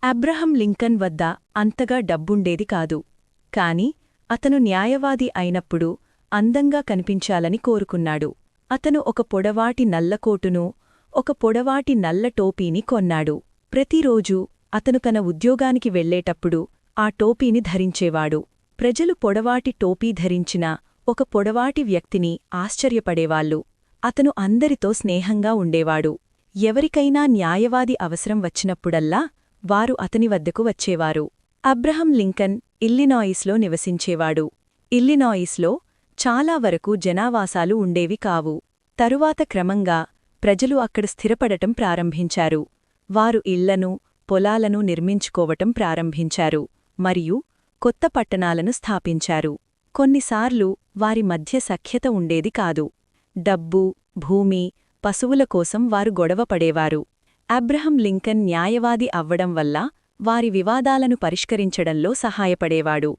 Abraham Lincoln వద్ద అంతగా డబ్బుండేది కాదు. కాని అతను న్యాయవాది అయినప్పుడు అందంగా కనిపించాలని కోరుకున్నాడు. అతను ఒక పొడవాటి నల్లకోటును, ఒక పొడవాటి నల్ల టోపీని కొన్నాడు. ప్రతిరోజూ అతను తన ఉద్యోగానికి వెళ్లేటప్పుడు ఆ టోపీని ధరించేవాడు. ప్రజలు పొడవాటి టోపీ ధరించిన ఒక పొడవాటి వ్యక్తిని ఆశ్చర్యపడేవాళ్లు. అతను అందరితో స్నేహంగా ఉండేవాడు. ఎవరికైనా న్యాయవాది అవసరం వచ్చినప్పుడల్లా వారు అతని వద్దకు వచ్చేవారు. Abraham Lincoln ఇల్లినాయిస్లో నివసించేవాడు. ఇల్లినాయిస్లో చాలా వరకు జనావాసాలు ఉండేవి కావు. తరువాత క్రమంగా ప్రజలు అక్కడ స్థిరపడటం ప్రారంభించారు. వారు ఇళ్లను, పొలాలను నిర్మించుకోవటం ప్రారంభించారు మరియు కొత్త పట్టణాలను స్థాపించారు. కొన్నిసార్లు వారి మధ్య సఖ్యత ఉండేది కాదు. డబ్బు, భూమి, పశువుల కోసం వారు గొడవపడేవారు. అబ్రహం లింకన్ న్యాయవాది అవ్వడం వల్ల వారి వివాదాలను పరిష్కరించడంలో సహాయపడేవాడు.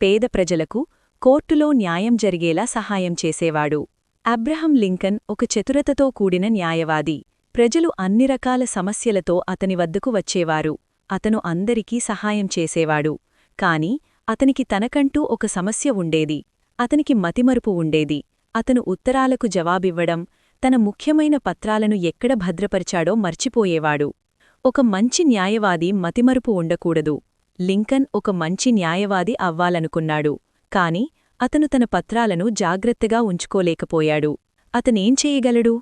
పేద ప్రజలకు కోర్టులో న్యాయం జరిగేలా సహాయం చేసేవాడు. అబ్రహం లింకన్ ఒక చతురతతో కూడిన న్యాయవాది. ప్రజలు అన్ని రకాల సమస్యలతో అతని వద్దకు వచ్చేవారు. అతను అందరికీ సహాయం చేసేవాడు. కాని అతనికి తనకంటూ ఒక సమస్య ఉండేది. అతనికి మతిమరుపు ఉండేది. అతను ఉత్తరాలకు జవాబివ్వడం, తన ముఖ్యమైన పత్రాలను ఎక్కడ భద్రపరిచాడో మర్చిపోయేవాడు. ఒక మంచి న్యాయవాది మతిమరుపు ఉండకూడదు. లింకన్ ఒక మంచి న్యాయవాది అవ్వాలనుకున్నాడు. కాని అతను తన పత్రాలను జాగ్రత్తగా ఉంచుకోలేకపోయాడు. అతనేం చేయగలడు?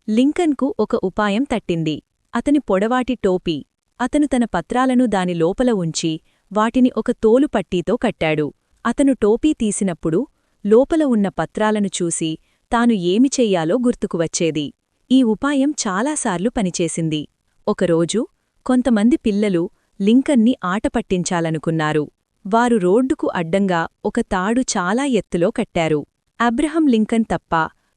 లింకన్కు ఒక ఉపాయం తట్టింది. అతని పొడవాటి టోపీ. అతను తన పత్రాలను దాని లోపల ఉంచి వాటిని ఒక తోలు పట్టీతో కట్టాడు. అతను టోపీ తీసినప్పుడు లోపల ఉన్న పత్రాలను చూసి తాను ఏమి చెయ్యాలో గుర్తుకువచ్చేది. ఈ ఉపాయం చాలాసార్లు పనిచేసింది. ఒకరోజు కొంతమంది పిల్లలు లింకన్ని ఆటపట్టించాలనుకున్నారు. వారు రోడ్డుకు అడ్డంగా ఒక తాడు చాలా ఎత్తులో కట్టారు. అబ్రహం లింకన్ తప్ప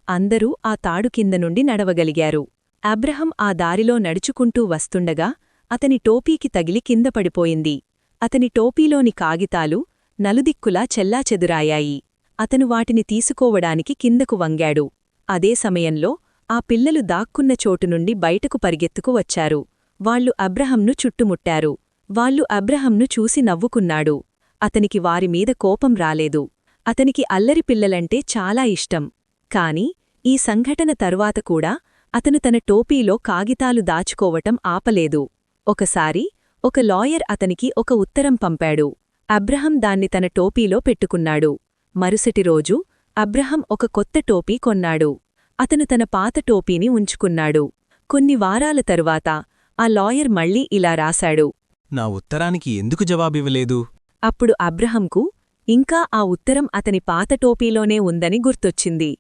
అందరూ ఆ తాడు కింద నుండి నడవగలిగారు. అబ్రహం ఆ దారిలో నడుచుకుంటూ వస్తుండగా అతని టోపీకి తగిలి కింద పడిపోయింది. అతని టోపీలోని కాగితాలు నలుదిక్కులా చెల్లాచెదురాయాయి. అతను వాటిని తీసుకోవడానికి కిందకు వంగాడు. అదే సమయంలో ఆ పిల్లలు దాక్కున్న చోటునుండి బయటకు పరిగెత్తుకు వచ్చారు. వాళ్లు అబ్రహంను చుట్టుముట్టారు. వాళ్లు అబ్రహంను చూసి నవ్వుకున్నాడు. అతనికి వారిమీద కోపం రాలేదు. అతనికి అల్లరి పిల్లలంటే చాలా ఇష్టం. కాని ఈ సంఘటన తరువాత కూడా అతను తన టోపీలో కాగితాలు దాచుకోవటం ఆపలేదు. ఒకసారి ఒక లాయర్ అతనికి ఒక ఉత్తరం పంపాడు. అబ్రహం దాన్ని తన టోపీలో పెట్టుకున్నాడు. మరుసటి రోజు అబ్రహం ఒక కొత్త టోపీ కొన్నాడు. అతను తన పాత టోపీని ఉంచుకున్నాడు. కొన్ని వారాల తరువాత ఆ లాయర్ మళ్ళీ ఇలా రాశాడు. నా ఉత్తరానికి ఎందుకు జవాబివ్వలేదు? అప్పుడు అబ్రహంకు ఇంకా ఆ ఉత్తరం అతని పాత టోపీలోనే ఉందని గుర్తొచ్చింది.